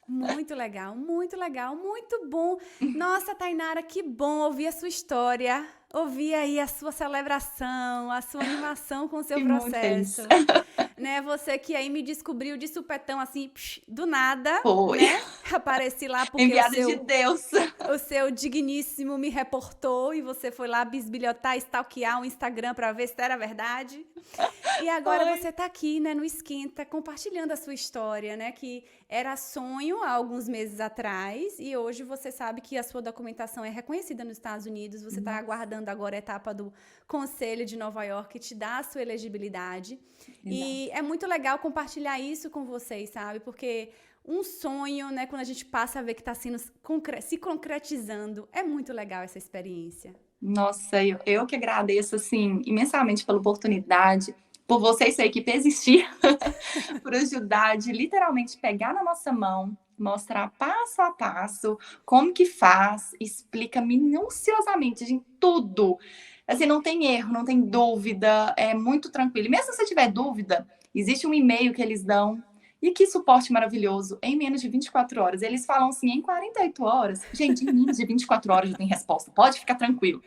Muito legal, muito bom. Nossa, Tainara, que bom ouvir a sua história, ouvir aí a sua celebração, a sua animação com o seu Fiquei muito feliz. processo. Né, você que aí me descobriu de supetão, assim, do nada, Foi. né? Apareci lá porque Enviada de Deus. o seu digníssimo me reportou e você foi lá bisbilhotar, stalkear o Instagram para ver se era verdade. E agora você tá aqui, né, no Esquenta, compartilhando a sua história, né, que era sonho há alguns meses atrás e hoje você sabe que a sua documentação é reconhecida nos Estados Unidos, você está aguardando agora a etapa do Conselho de Nova York que te dá a sua elegibilidade. E é muito legal compartilhar isso com vocês, sabe, porque um sonho, né, quando a gente passa a ver que está se concretizando, é muito legal essa experiência. Nossa, eu que agradeço, assim, imensamente pela oportunidade, por você e sua equipe existir, por ajudar de literalmente pegar na nossa mão, mostrar passo a passo como que faz, explica minuciosamente, em tudo. Assim, não tem erro, não tem dúvida, é muito tranquilo. E mesmo se você tiver dúvida, existe um e-mail que eles dão. E que suporte maravilhoso, em menos de 24 horas. Eles falam assim, em 48 horas. Gente, em menos de 24 horas já tem resposta. Pode ficar tranquilo.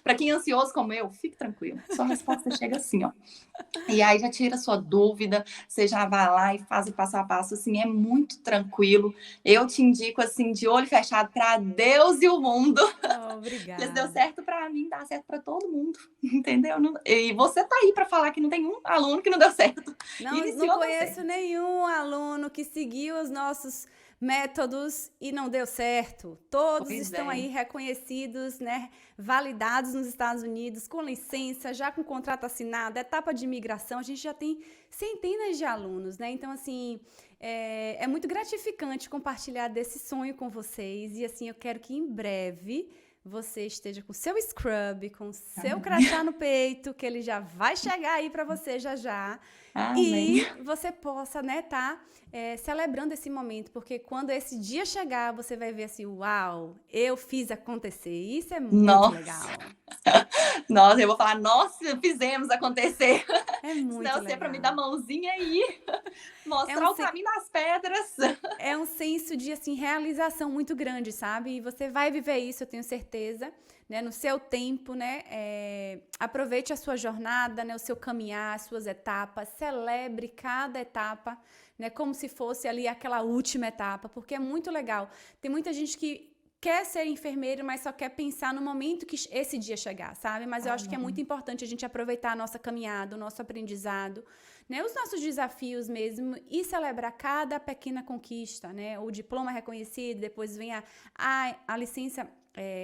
Para quem é ansioso como eu, fique tranquilo. Sua resposta chega assim, ó. E aí já tira sua dúvida, você já vai lá e faz o passo a passo, assim, é muito tranquilo. Eu te indico, assim, de olho fechado para Deus e o mundo. Oh, Porque se deu obrigada. certo para mim, dá certo para todo mundo, entendeu? E você tá aí para falar que não tem um aluno que não deu certo. Não Iniciou, deu conheço certo. nenhum aluno que seguiu os nossos métodos e não deu certo. Todos Pois estão é. aí reconhecidos, né, validados nos Estados Unidos, com licença, já com contrato assinado, etapa de imigração. A gente já tem centenas de alunos, né? Então, assim, é muito gratificante compartilhar desse sonho com vocês. E assim, eu quero que em breve você esteja com seu scrub, com seu crachá no peito, que ele já vai chegar aí para você já já. Amém. E você possa, né, celebrando esse momento, porque quando esse dia chegar, você vai ver assim, uau, eu fiz acontecer. Isso é muito legal. Nossa, eu vou falar, nossa, fizemos acontecer. É muito Senão legal. você para me dar mãozinha aí, mostrar o caminho das pedras. É um senso de, assim, realização muito grande, sabe? E você vai viver isso, eu tenho certeza, né? No seu tempo, né? Aproveite a sua jornada, né? O seu caminhar, as suas etapas, celebre cada etapa, né? Como se fosse ali aquela última etapa, porque é muito legal. Tem muita gente que quer ser enfermeiro, mas só quer pensar no momento que esse dia chegar, sabe? Mas eu acho que é muito importante a gente aproveitar a nossa caminhada, o nosso aprendizado, né? Os nossos desafios mesmo e celebrar cada pequena conquista, né? O diploma reconhecido, depois vem a licença,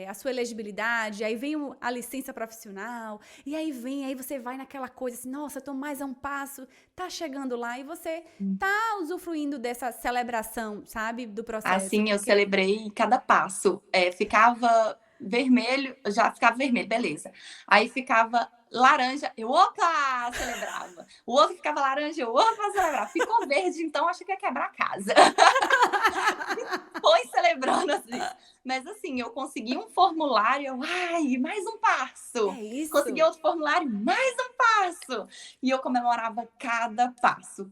a sua elegibilidade, aí vem a licença profissional, e aí você vai naquela coisa assim, nossa, eu tô mais a um passo, tá chegando lá, e você tá usufruindo dessa celebração, sabe, do processo. Assim, eu celebrei cada passo. Ficava vermelho, já ficava vermelho, beleza. Aí ficava laranja, eu, opa, celebrava. O outro ficava laranja, eu, opa, celebrava. Ficou verde, então acho que ia quebrar a casa. Foi celebrando assim. Mas assim, eu consegui um formulário, ai, mais um passo. É isso. Consegui outro formulário, mais um passo. E eu comemorava cada passo,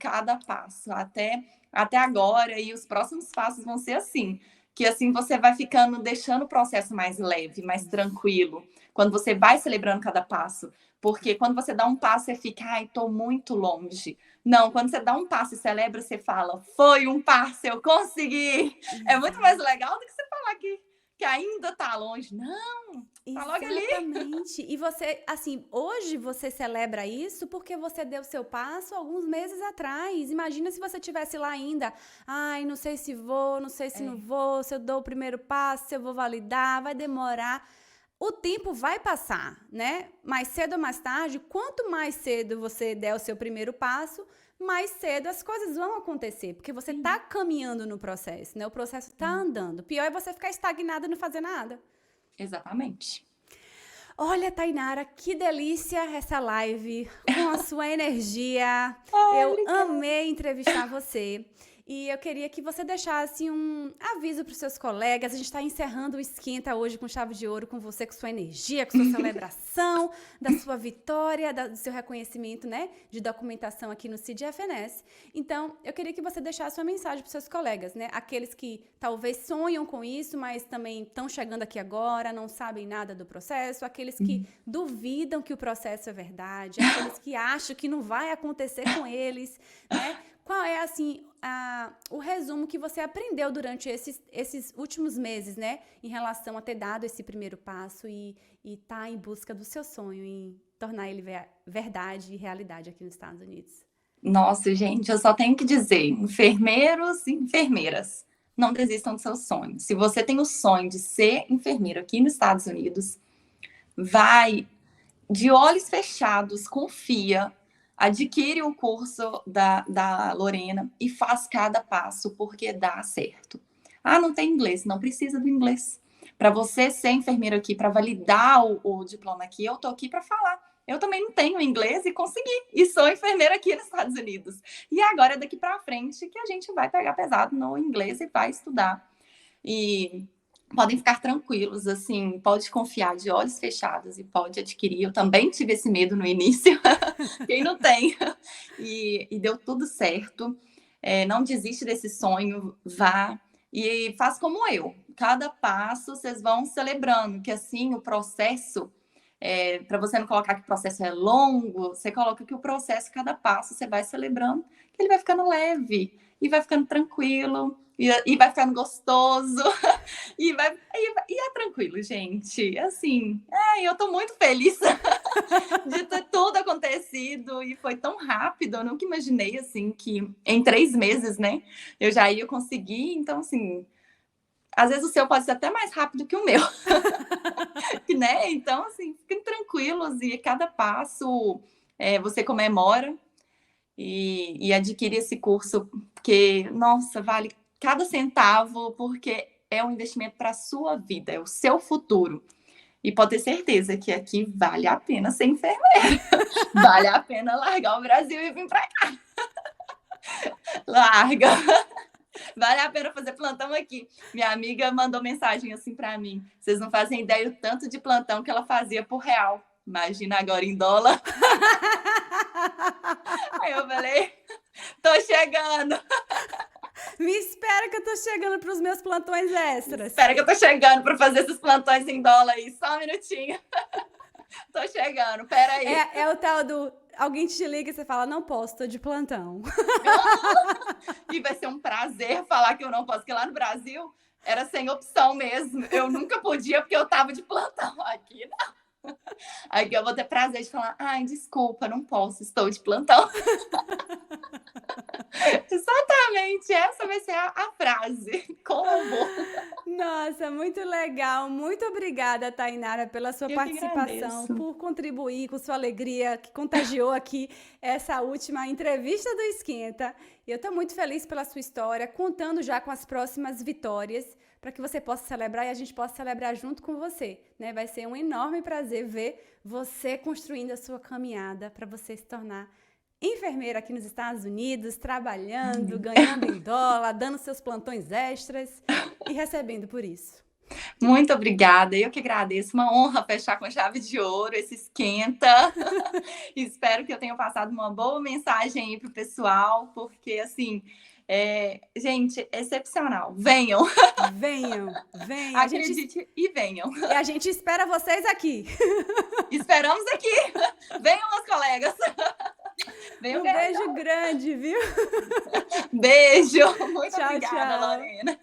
até agora. E os próximos passos vão ser assim. Que assim você vai ficando, deixando o processo mais leve, mais tranquilo. Quando você vai celebrando cada passo. Porque quando você dá um passo, você fica, ai, tô muito longe. Não, quando você dá um passo e celebra, você fala, foi um passo, eu consegui. É muito mais legal do que você falar que ainda tá longe. Não, tá logo ali. Exatamente. E você, assim, hoje você celebra isso porque você deu seu passo alguns meses atrás. Imagina se você tivesse lá ainda, ai, não sei se vou, não sei se não vou, se eu dou o primeiro passo, se eu vou validar, vai demorar. O tempo vai passar, né? Mais cedo ou mais tarde, quanto mais cedo você der o seu primeiro passo, mais cedo as coisas vão acontecer, porque você tá caminhando no processo, né? O processo tá andando. O pior é você ficar estagnado e não fazer nada. Exatamente. Olha, Tainara, que delícia essa live, com a sua energia. Eu obrigada. amei entrevistar você. E eu queria que você deixasse um aviso para os seus colegas. A gente está encerrando o Esquenta hoje com chave de ouro, com você, com sua energia, com sua celebração, da sua vitória, do seu reconhecimento, né, de documentação aqui no CID-FNS. Então, eu queria que você deixasse uma mensagem para os seus colegas, né? Aqueles que talvez sonham com isso, mas também estão chegando aqui agora, não sabem nada do processo, aqueles que duvidam que o processo é verdade, aqueles que acham que não vai acontecer com eles, né? Qual é, assim, o resumo que você aprendeu durante esses últimos meses, né? Em relação a ter dado esse primeiro passo e estar em busca do seu sonho, em tornar ele verdade e realidade aqui nos Estados Unidos. Nossa, gente, eu só tenho que dizer, enfermeiros e enfermeiras, não desistam do seu sonho. Se você tem o sonho de ser enfermeiro aqui nos Estados Unidos, vai de olhos fechados, confia, adquire o curso da Lorena e faz cada passo, porque dá certo. Ah, não tem inglês, não precisa do inglês. Para você ser enfermeiro aqui, para validar o diploma aqui, eu tô aqui para falar. Eu também não tenho inglês e consegui. E sou enfermeira aqui nos Estados Unidos. E agora é daqui para frente que a gente vai pegar pesado no inglês e vai estudar. E podem ficar tranquilos, assim, pode confiar de olhos fechados e pode adquirir. Eu também tive esse medo no início, quem não tem? E deu tudo certo. Não desiste desse sonho, vá e faz como eu. Cada passo vocês vão celebrando, que assim o processo, para você não colocar que o processo é longo, você coloca que o processo, cada passo, você vai celebrando, que ele vai ficando leve e vai ficando tranquilo. E vai ficando gostoso e é tranquilo, gente. Assim, eu tô muito feliz de ter tudo acontecido e foi tão rápido. Eu nunca imaginei assim que em 3 meses, né, eu já ia conseguir. Então, assim, às vezes o seu pode ser até mais rápido que o meu, né? Então, assim, fiquem tranquilos e cada passo você comemora. e adquire esse curso, porque, nossa, vale cada centavo, porque é um investimento para a sua vida, é o seu futuro. E pode ter certeza que aqui vale a pena ser enfermeira. Vale a pena largar o Brasil e vir para cá. Larga. Vale a pena fazer plantão aqui. Minha amiga mandou mensagem assim para mim. Vocês não fazem ideia o tanto de plantão que ela fazia por real. Imagina agora em dólar. Aí eu falei, tô chegando. Me espera que eu tô chegando para os meus plantões extras. Espera que eu tô chegando para fazer esses plantões em dólar aí. Só um minutinho. Tô chegando, peraí. É o tal do... Alguém te liga e você fala, não posso, tô de plantão. E vai ser um prazer falar que eu não posso, porque lá no Brasil era sem opção mesmo. Eu nunca podia porque eu tava de plantão. Aqui não. Aqui eu vou ter prazer de falar, ai, desculpa, não posso, estou de plantão. Exatamente, essa vai ser a frase. Como? Nossa, muito legal. Muito obrigada, Tainara, pela sua participação, por contribuir com sua alegria, que contagiou aqui essa última entrevista do Esquenta. E eu estou muito feliz pela sua história, contando já com as próximas vitórias, para que você possa celebrar e a gente possa celebrar junto com você, né? Vai ser um enorme prazer ver você construindo a sua caminhada para você se tornar enfermeira aqui nos Estados Unidos, trabalhando, ganhando em dólar, dando seus plantões extras e recebendo por isso. Muito obrigada, eu que agradeço, uma honra fechar com chave de ouro esse Esquenta. Espero que eu tenha passado uma boa mensagem aí pro pessoal, porque assim, gente, excepcional. Venham. Venham. Acredite e venham. E a gente espera vocês aqui. Esperamos aqui. Venham, meus colegas. Um beijo grande, viu? Beijo. Muito tchau, obrigada, tchau. Lorena.